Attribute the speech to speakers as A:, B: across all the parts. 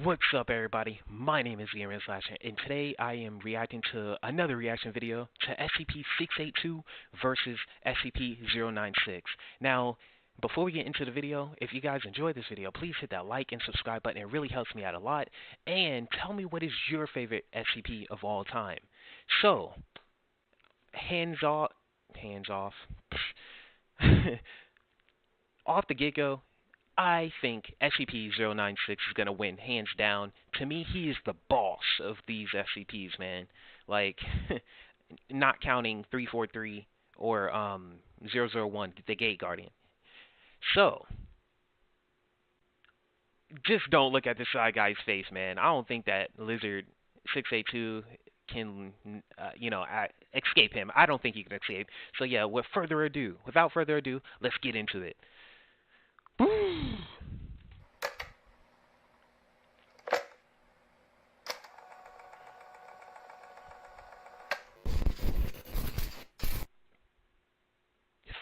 A: What's up, everybody? My name is Ian Slash, and today I am reacting to another reaction video to SCP-682 versus SCP-096. Now, before we get into the video, if you guys enjoyed this video, please hit that like and subscribe button. It really helps me out a lot. And tell me, what is your favorite SCP of all time? So, hands off, off the get-go, I think SCP-096 is going to win, hands down. To me, he is the boss of these SCPs, man. Like, not counting 343 or 001, the Gate Guardian. So, just don't look at this side guy's face, man. I don't think that Lizard 682 can, escape him. I don't think he can escape. So, yeah, without further ado, let's get into it.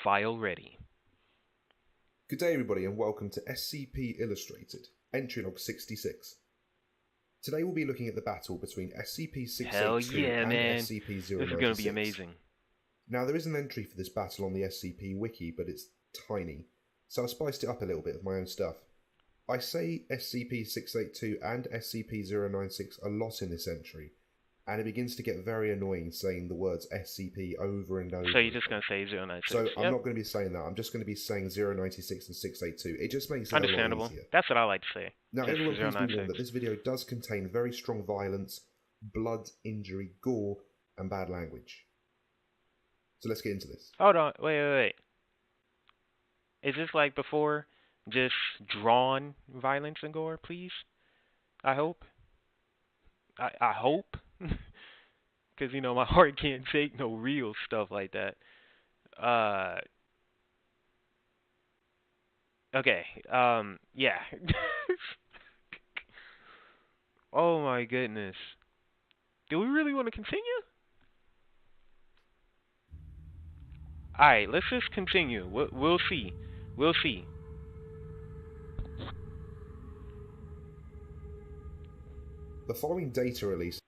A: File ready.
B: Good day, everybody, and welcome to SCP Illustrated, Entry Log 66. Today we'll be looking at the battle between SCP-682 and SCP-096.
A: This is going to be amazing.
B: Now, there is an entry for this battle on the SCP Wiki, but it's tiny, so I spiced it up a little bit with my own stuff. I say SCP-682 and SCP-096 a lot in this entry, and it begins to get very annoying saying the words SCP over and over.
A: So you're just going to say 096?
B: So I'm not going to be saying that. I'm just going to be saying 096 and 682. It just makes it
A: understandable.
B: A lot easier.
A: That's what I like to say.
B: Now, everyone please be warned that this video does contain very strong violence, blood, injury, gore, and bad language. So let's get into this.
A: Hold on. Wait. Is this like before? Just drawn violence and gore, please? I hope. I hope. Because, my heart can't take no real stuff like that. Okay. Yeah. Oh my goodness. Do we really want to continue? Alright, let's just continue. We'll see. We'll see.
B: The following data release...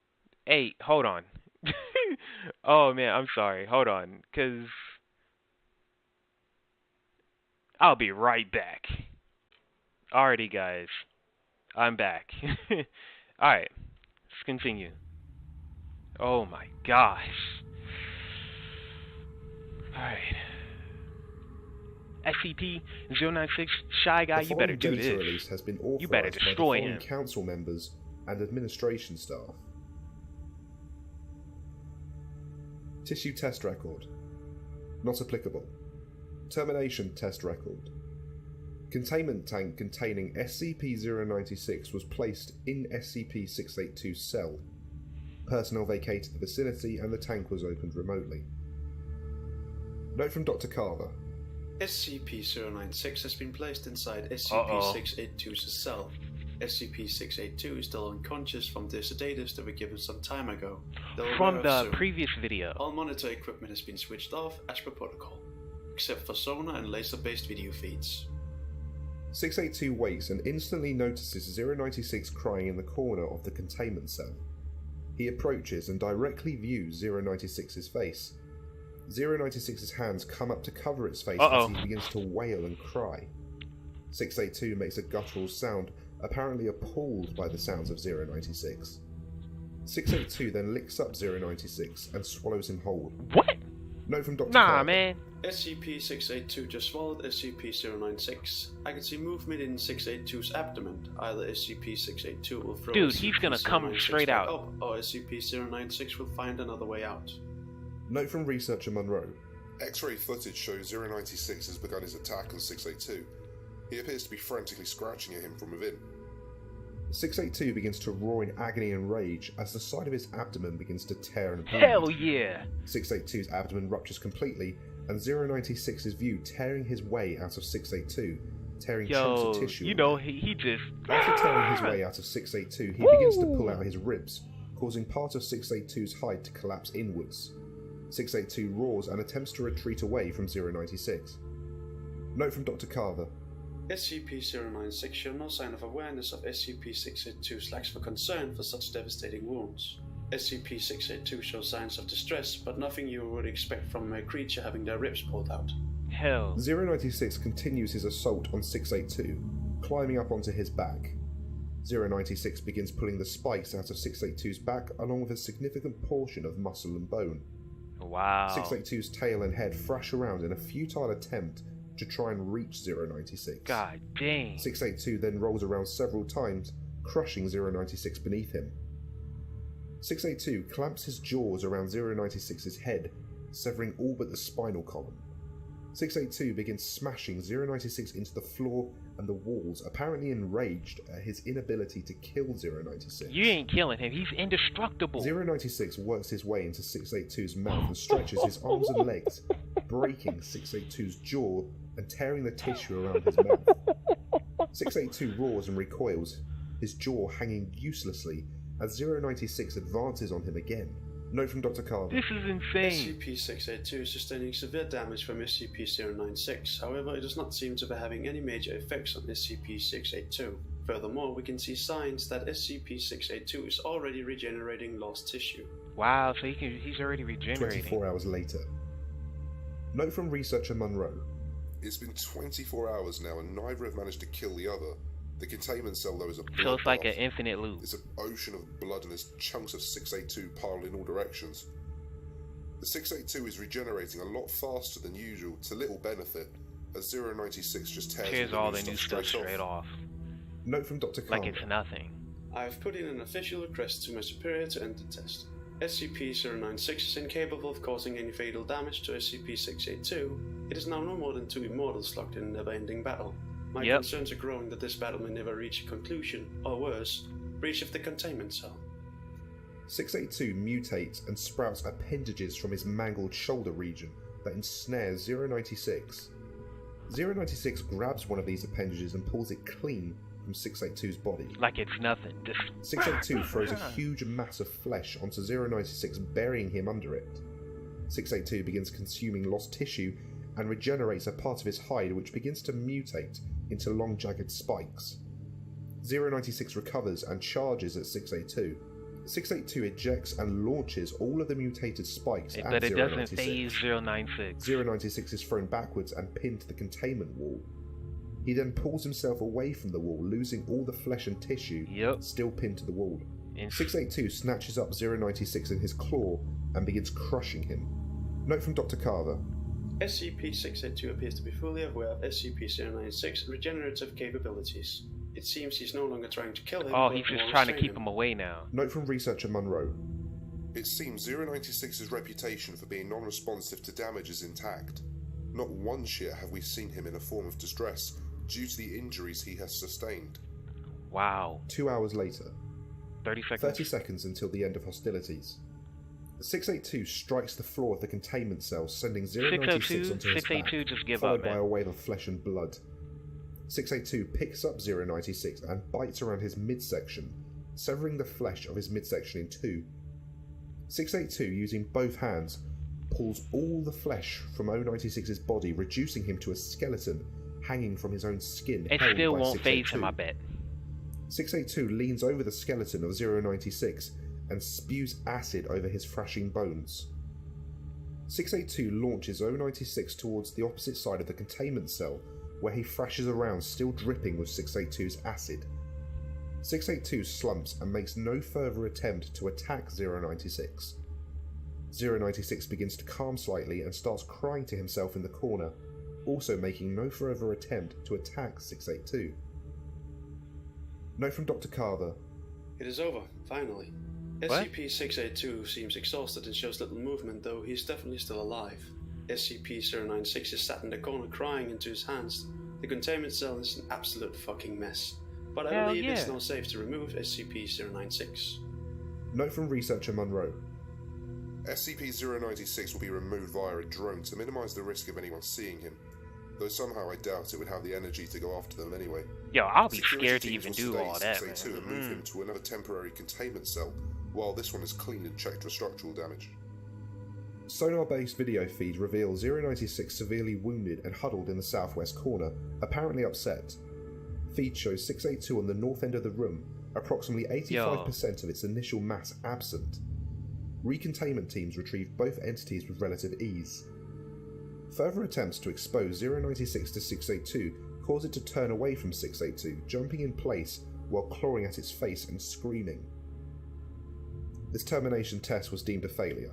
A: Hey, hold on. Oh, man, I'm sorry. Hold on, because... I'll be right back. Alrighty, guys. I'm back. Alright, let's continue. Oh, my gosh. Alright. SCP-096, Shy Guy, you better do this.
B: Release has been authorized
A: you better destroy him.
B: Council members and administration staff. Tissue test record. Not applicable. Termination test record. Containment tank containing SCP-096 was placed in SCP-682's cell. Personnel vacated the vicinity and the tank was opened remotely. Note from Dr. Carver.
C: SCP-096 has been placed inside SCP-682's cell. SCP-682 is still unconscious from the sedatives that were given some time ago.
A: From the previous video.
C: All monitor equipment has been switched off as per protocol, except for sonar and laser-based video feeds.
B: 682 wakes and instantly notices 096 crying in the corner of the containment cell. He approaches and directly views 096's face. 096's hands come up to cover its face as he begins to wail and cry. 682 makes a guttural sound, apparently appalled by the sounds of 096. 682 then licks up 096 and swallows him whole.
A: What?
B: Note from Dr.
A: Nah,
B: Carver.
A: man.
C: SCP-682 just swallowed SCP-096. I can see movement in 682's abdomen. Either SCP-682 will throw
A: Dude, he's gonna come straight out.
C: Up, or SCP-096 will find another way out.
B: Note from Researcher Monroe.
D: X-ray footage shows 096 has begun his attack on 682. He appears to be frantically scratching at him from within.
B: 682 begins to roar in agony and rage as the side of his abdomen begins to tear and bleed.
A: Hell yeah!
B: 682's abdomen ruptures completely, and 096's view tearing his way out of 682, tearing chunks of tissue.
A: He just...
B: After tearing his way out of 682, he begins to pull out his ribs, causing part of 682's hide to collapse inwards. 682 roars and attempts to retreat away from 096. Note from Dr. Carver.
C: SCP-096 showed no sign of awareness of SCP-682's lack for concern for such devastating wounds. SCP-682 shows signs of distress, but nothing you would expect from a creature having their ribs pulled out.
A: Hell.
B: 096 continues his assault on 682, climbing up onto his back. 096 begins pulling the spikes out of 682's back along with a significant portion of muscle and bone.
A: Wow.
B: 682's tail and head thrash around in a futile attempt to try and reach 096.
A: God dang.
B: 682 then rolls around several times, crushing 096 beneath him. 682 clamps his jaws around 096's head, severing all but the spinal column. 682 begins smashing 096 into the floor and the walls, apparently enraged at his inability to kill 096.
A: You ain't killing him, he's indestructible.
B: 096 works his way into 682's mouth and stretches his arms and legs, breaking 682's jaw and tearing the tissue around his mouth. 682 roars and recoils, his jaw hanging uselessly as 096 advances on him again. Note from Dr. Carver.
A: This is insane.
C: SCP-682 is sustaining severe damage from SCP-096, however it does not seem to be having any major effects on SCP-682. Furthermore, we can see signs that SCP-682 is already regenerating lost tissue.
A: Wow, so he's already regenerating.
B: 24 hours later. Note from researcher Monroe.
D: It's been 24 hours now and neither have managed to kill the other. The containment cell, though, is a
A: So it's like
D: bloodbath.
A: an infinite loop.
D: It's an ocean of blood and there's chunks of 682 piled in all directions. The 682 is regenerating a lot faster than usual, to little benefit, as 096 just tears
A: all the new stuff straight off.
B: Note from Dr. Carver.
A: Like it's nothing.
C: I have put in an official request to my superior to end the test. SCP-096 is incapable of causing any fatal damage to SCP-682. It is now no more than two immortals locked in a never-ending battle. My concerns are growing that this battle may never reach a conclusion, or worse, breach of the containment cell.
B: 682 mutates and sprouts appendages from his mangled shoulder region that ensnares 096. 096 grabs one of these appendages and pulls it clean from 682's body.
A: Like it's nothing. Just
B: 682 throws a huge mass of flesh onto 096, burying him under it. 682 begins consuming lost tissue and regenerates a part of his hide, which begins to mutate into long jagged spikes. 096 recovers and charges at 682. 682 ejects and launches all of the mutated spikes at 096.
A: But it doesn't phase 096.
B: 096 is thrown backwards and pinned to the containment wall. He then pulls himself away from the wall, losing all the flesh and tissue still pinned to the wall. 682 snatches up 096 in his claw and begins crushing him. Note from Dr. Carver.
C: SCP-682 appears to be fully aware of SCP-096's regenerative capabilities. It seems he's no longer trying to kill him.
A: Oh, he's just trying to keep him away now.
B: Note from researcher Monroe.
D: It seems 096's reputation for being non-responsive to damage is intact. Not once yet have we seen him in a form of distress due to the injuries he has sustained.
A: Wow.
B: 2 hours later.
A: 30 seconds.
B: 30 seconds until the end of hostilities. 682 strikes the floor of the containment cell, sending 096 onto his back,
A: just give
B: followed
A: up,
B: by
A: man.
B: a wave of flesh and blood. 682 picks up 096 and bites around his midsection, severing the flesh of his midsection in two. 682, using both hands, pulls all the flesh from 096's body, reducing him to a skeleton hanging from his own skin.
A: It still won't phase him, I bet.
B: 682 leans over the skeleton of 096 and spews acid over his thrashing bones. 682 launches 096 towards the opposite side of the containment cell, where he thrashes around, still dripping with 682's acid. 682 slumps and makes no further attempt to attack 096. 096 begins to calm slightly and starts crying to himself in the corner, also making no further attempt to attack 682. Note from Dr. Carver.
C: It is over, finally.
A: What?
C: SCP-682 seems exhausted and shows little movement, though he is definitely still alive. SCP-096 is sat in the corner crying into his hands. The containment cell is an absolute fucking mess. But I believe it's now safe to remove SCP-096.
B: Note from researcher Monroe.
D: SCP-096 will be removed via a drone to minimise the risk of anyone seeing him, though somehow I doubt it would have the energy to go after them anyway.
A: Yo, I'll be
D: Security
A: scared to
D: teams
A: even
D: will
A: do all
D: sedate
A: that,
D: 682 and
A: man.
D: move him to another temporary containment cell, while this one is cleaned and checked for structural damage.
B: Sonar-based video feed reveal 096 severely wounded and huddled in the southwest corner, apparently upset. Feed shows 682 on the north end of the room, approximately 85% of its initial mass absent. Recontainment teams retrieved both entities with relative ease. Further attempts to expose 096 to 682 cause it to turn away from 682, jumping in place while clawing at its face and screaming. This termination test was deemed a failure.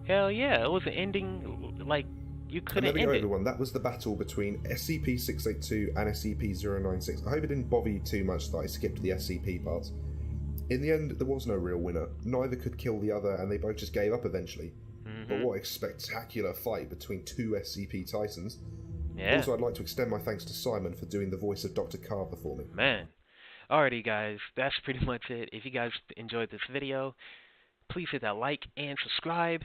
A: Hell yeah, it was an ending, like, you couldn't end it.
B: Everyone, that was the battle between SCP-682 and SCP-096. I hope it didn't bother you too much that I skipped the SCP parts. In the end, there was no real winner. Neither could kill the other, and they both just gave up eventually. But what a spectacular fight between two SCP Titans.
A: Yeah.
B: Also, I'd like to extend my thanks to Simon for doing the voice of Dr. Carver for me.
A: Man. Alrighty guys, that's pretty much it. If you guys enjoyed this video, please hit that like and subscribe.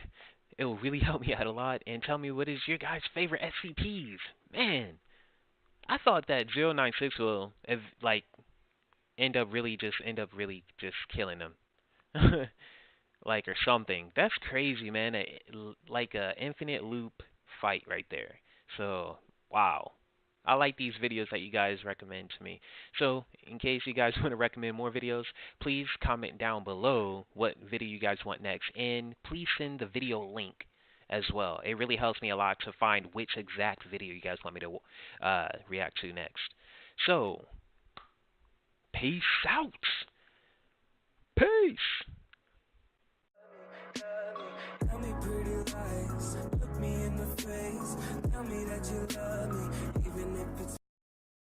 A: It will really help me out a lot. And tell me, what is your guys' favorite SCPs? Man, I thought that 096 will end up really just killing them. Like, or something. That's crazy, man. Like a infinite loop fight right there. So, wow. I like these videos that you guys recommend to me. So, in case you guys want to recommend more videos, please comment down below what video you guys want next. And please send the video link as well. It really helps me a lot to find which exact video you guys want me to react to next. So, peace out. Peace.
E: Tell me pretty lies, look me in the face, tell me that you love me.